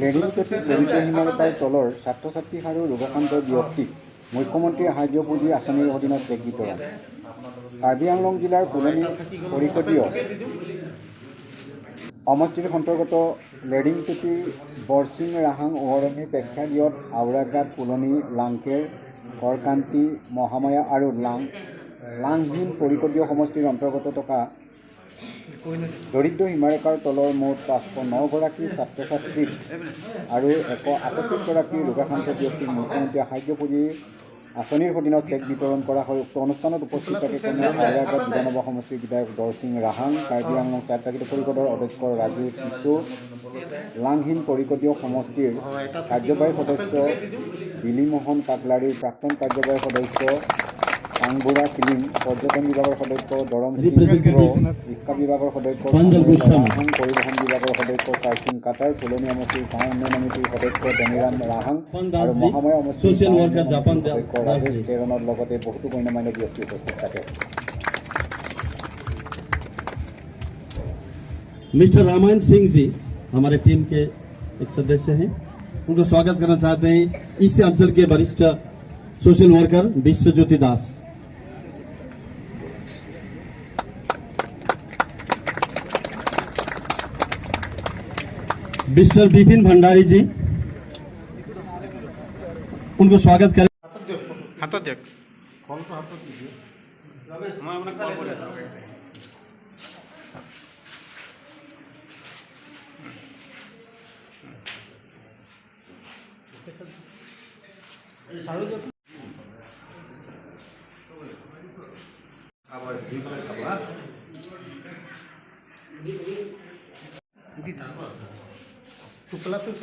লেৰিংপেটীত দৰিদ্ৰ সীমাৰেখাৰ তলৰ ছাত্ৰ ছাত্ৰী আৰু ৰোগাক্ৰান্ত ব্যক্তিক মুখ্যমন্ত্ৰী সাহায্য পুঁজি আঁচনিৰ অধীনত চেক বিতৰণ। কাৰ্বি আংলং জিলাৰ ফুলনি পৰিষদীয় সমষ্টিৰ অন্তৰ্গত লেৰিংপেটীৰ বৰচিং ৰাহাং উৰণীৰ প্ৰেক্ষাগৃহত আউৰাঘাট ফুলনি লাংকেৰ কৰকান্তি মহামায়া আৰু লাংহিন পৰিষদীয় সমষ্টিৰ অন্তৰ্গত থকা দৰিদ্ৰ সীমাৰেখাৰ তলৰ মুঠ 509 গৰাকী ছাত্ৰ ছাত্ৰীক আৰু 138 গৰাকী ৰোগাক্ৰান্ত ব্যক্তিক মুখ্যমন্ত্ৰী সাহায্য পুঁজি আঁচনিৰ অধীনত চেক বিতৰণ কৰা হয়। উক্ত অনুষ্ঠানত উপস্থিত থাকে আউৰাঘাট বিধানসভা সমষ্টিৰ বিধায়ক দৰচিং ৰাহাং, কাৰ্বি আংলং স্বায়ত্তশাসিত পৰিষদৰ অধ্যক্ষ ৰাজু কিশো, লাংহিন পৰিষদীয় সমষ্টিৰ কাৰ্যবাহী সদস্য বিলিমোহন কাকলাৰীৰ প্ৰাক্তন কাৰ্যবাহী সদস্য কাংবুৰা কিলিং, পৰ্যটন বিভাগৰ সদস্য দৰম সিং প্ৰ, শিক্ষা বিভাগৰ সদস্য ৰাহাং, পৰিবহণ বিভাগৰ সদস্য চাৰচিং কাটাৰ, ফুলনি সমষ্টিৰ গাঁও উন্নয়ন সমিতিৰ সদস্য ধনীৰাম ৰাহাং আৰু মহামায়া সমষ্টিৰ সদস্য ৰাজেশ টেৰণৰ লগতে বহুতো গণ্যমান্য ব্যক্তি উপস্থিত থাকে। मिस्टर रामायण सिंह जी हमारे टीम के एक सदस्य हैं, उनको स्वागत करना चाहते हैं। इस अंचल के वरिष्ठ सोशल वर्कर विश्वज्योति दास, मिस्टर विपिन भंडारी जी, उनको स्वागत करें। টুকলা টুক